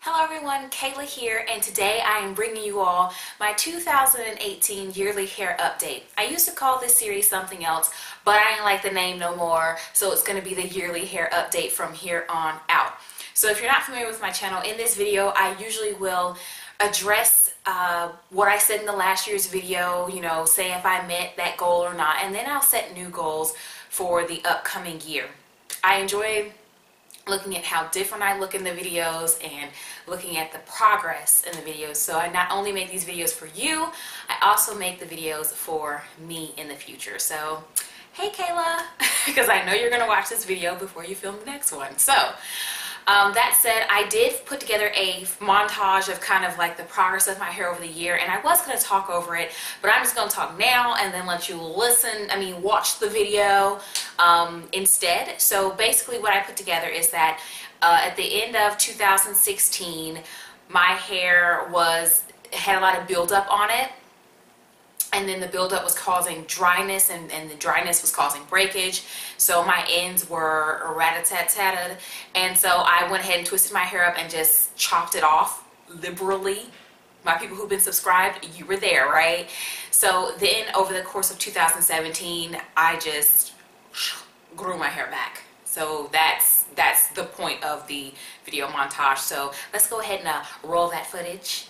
Hello everyone, Kayla here, and today I am bringing you all my 2018 yearly hair update. I used to call this series something else, but I didn't like the name no more, so it's going to be the yearly hair update from here on out. So if you're not familiar with my channel, in this video I usually will address what I said in the last year's video, say if I met that goal or not, and then I'll set new goals for the upcoming year. I enjoy looking at how different I look in the videos and looking at the progress in the videos. So I not only make these videos for you, I also make the videos for me in the future. So, hey Kayla, because I know you're going to watch this video before you film the next one. So, that said, I did put together a montage of kind of like the progress of my hair over the year, and I was going to talk over it, but I'm just going to talk now and then let you watch the video instead. So basically what I put together is that at the end of 2016, my hair had a lot of buildup on it. And then the buildup was causing dryness, and the dryness was causing breakage. So my ends were rat-a-tat-tatted. And so I went ahead and twisted my hair up and just chopped it off liberally. My people who've been subscribed, you were there, right? So then over the course of 2017, I just grew my hair back. So that's the point of the video montage. So let's go ahead and roll that footage.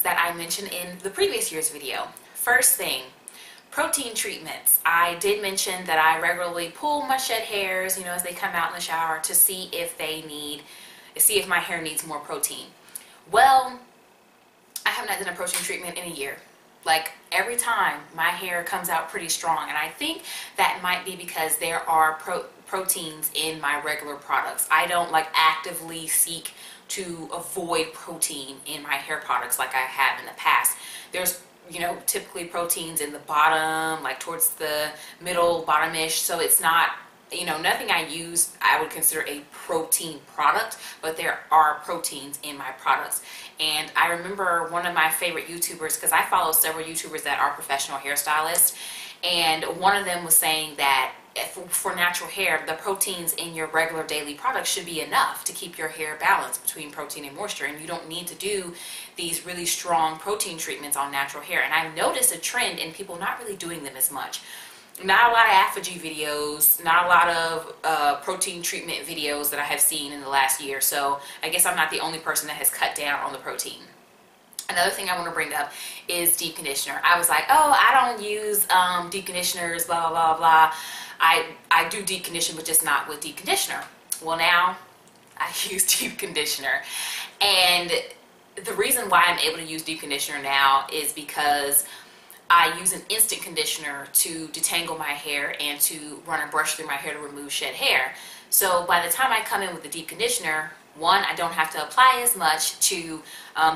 That I mentioned in the previous year's video. First thing, protein treatments. I did mention that I regularly pull my shed hairs, as they come out in the shower to see if my hair needs more protein. Well, I have not done a protein treatment in a year. Like every time my hair comes out pretty strong, and I think that might be because there are proteins in my regular products. I don't actively seek to avoid protein in my hair products like I have in the past. There's typically proteins in the bottom, like towards the middle, bottom-ish, so it's not, nothing I use I would consider a protein product, but there are proteins in my products. And I remember one of my favorite YouTubers, because I follow several YouTubers that are professional hairstylists, and one of them was saying that for natural hair, the proteins in your regular daily products should be enough to keep your hair balanced between protein and moisture, and you don't need to do these really strong protein treatments on natural hair. And I've noticed a trend in people not really doing them as much. not a lot of ApHogee videos, not a lot of protein treatment videos that I have seen in the last year. So I guess I'm not the only person that has cut down on the protein. Another thing I want to bring up is deep conditioner. I was like, oh, I don't use deep conditioners, blah, blah, blah, blah. I do deep condition, but just not with deep conditioner. Well, now I use deep conditioner. And the reason why I'm able to use deep conditioner now is because I use an instant conditioner to detangle my hair and to run a brush through my hair to remove shed hair. So by the time I come in with the deep conditioner, one, I don't have to apply as much to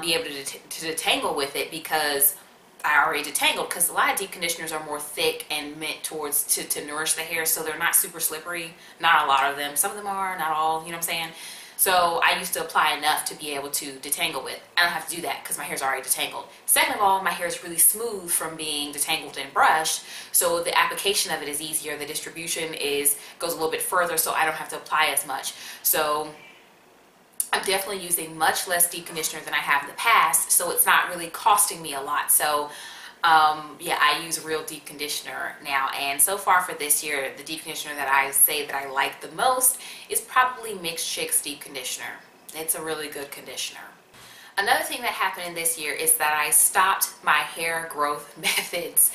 be able to detangle with it because I already detangled, because a lot of deep conditioners are more thick and meant towards to nourish the hair, so they're not super slippery. Not a lot of them. Some of them are, not all, you know what I'm saying? So I used to apply enough to be able to detangle with. I don't have to do that because my hair's already detangled. Second of all, my hair is really smooth from being detangled and brushed, so the application of it is easier. The distribution goes a little bit further, so I don't have to apply as much. So I'm definitely using much less deep conditioner than I have in the past, so it's not really costing me a lot. So yeah, I use real deep conditioner now, and so far for this year, the deep conditioner that I say that I like the most is probably Mixed Chicks deep conditioner. It's a really good conditioner. Another thing that happened in this year is that I stopped my hair growth methods.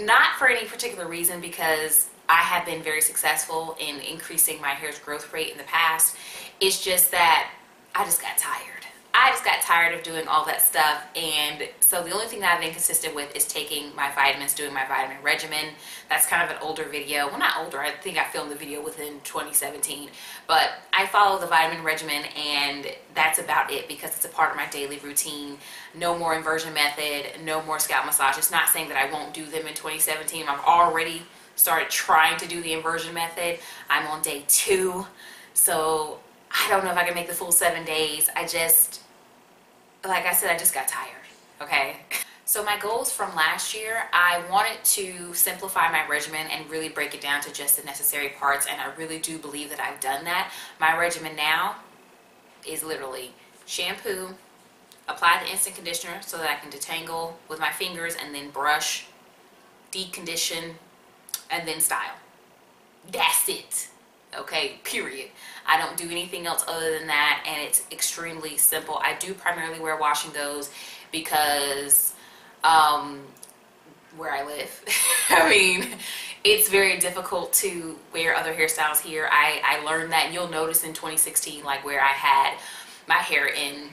Not for any particular reason, because I have been very successful in increasing my hair's growth rate in the past. It's just that I just got tired. I just got tired of doing all that stuff, and so the only thing that I've been consistent with is taking my vitamins, doing my vitamin regimen. That's kind of an older video. Well, not older. I think I filmed the video within 2017, but I follow the vitamin regimen, and that's about it because it's a part of my daily routine. No more inversion method, no more scalp massage. It's not saying that I won't do them in 2017. I've already started trying to do the inversion method. I'm on day 2, so I don't know if I can make the full 7 days. Like I said, I just got tired, okay? So my goals from last year, I wanted to simplify my regimen and really break it down to just the necessary parts, and I really do believe that I've done that. My regimen now is literally shampoo, apply the instant conditioner so that I can detangle with my fingers, and then brush, deep condition, and then style. That's it. Okay, period. I don't do anything else other than that, and it's extremely simple. I do primarily wear wash and goes because where I live, I mean, it's very difficult to wear other hairstyles here. I learned that, and you'll notice in 2016, like where I had my hair in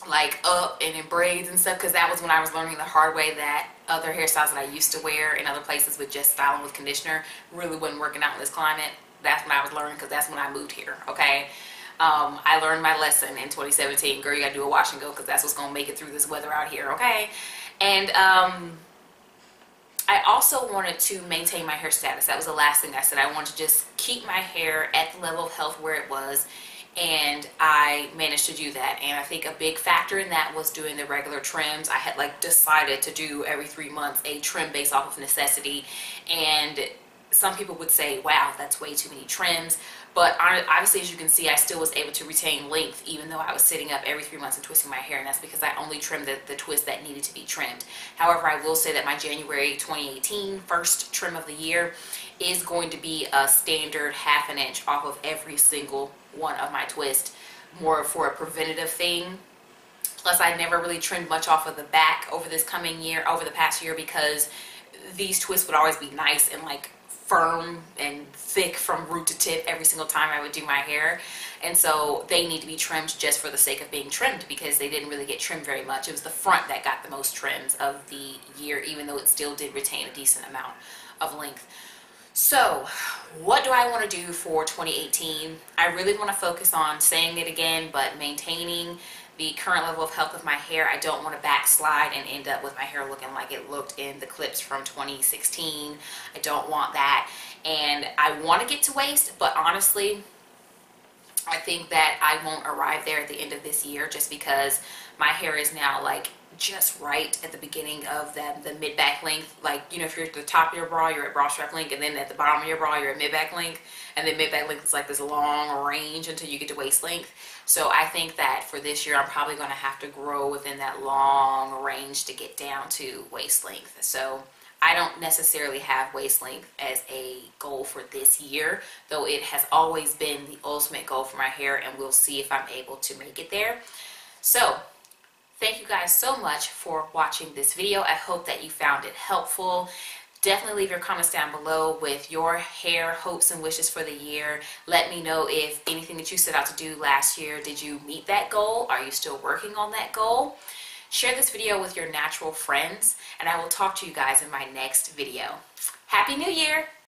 like up and in braids and stuff, because that was when I was learning the hard way that other hairstyles that I used to wear in other places with just styling with conditioner really wasn't working out in this climate. That's when I was learning, because that's when I moved here, okay? I learned my lesson in 2017. Girl, you gotta do a wash and go, because that's what's gonna make it through this weather out here, okay? And I also wanted to maintain my hair status. That was the last thing I said. I wanted to just keep my hair at the level of health where it was, and I managed to do that. And I think a big factor in that was doing the regular trims. I had like decided to do every 3 months a trim based off of necessity, and some people would say, wow, that's way too many trims. But obviously, as you can see, I still was able to retain length even though I was sitting up every 3 months and twisting my hair, and that's because I only trimmed the twist that needed to be trimmed. However, I will say that my January 2018 first trim of the year is going to be a standard 1/2 inch off of every single one of my twists, more for a preventative thing. Plus, I never really trimmed much off of the back over the past year, because these twists would always be nice and like firm and thick from root to tip every single time I would do my hair, and so they need to be trimmed just for the sake of being trimmed, because they didn't really get trimmed very much. It was the front that got the most trims of the year, even though it still did retain a decent amount of length. So what do I want to do for 2018? I really want to focus on saying it again, but maintaining the current level of health of my hair. I don't want to backslide and end up with my hair looking like it looked in the clips from 2016. I don't want that. And I want to get to waist, but honestly, I think that I won't arrive there at the end of this year, just because my hair is now like just right at the beginning of the mid-back length. Like, you know, if you're at the top of your bra, you're at bra strap length, and then at the bottom of your bra, you're at mid-back length, and then mid-back length is like this long range until you get to waist length. So I think that for this year, I'm probably going to have to grow within that long range to get down to waist length. So I don't necessarily have waist length as a goal for this year, though it has always been the ultimate goal for my hair, and we'll see if I'm able to make it there. So thank you guys so much for watching this video. I hope that you found it helpful. Definitely leave your comments down below with your hair hopes and wishes for the year. Let me know if anything that you set out to do last year, did you meet that goal? Are you still working on that goal? Share this video with your natural friends, and I will talk to you guys in my next video. Happy New Year!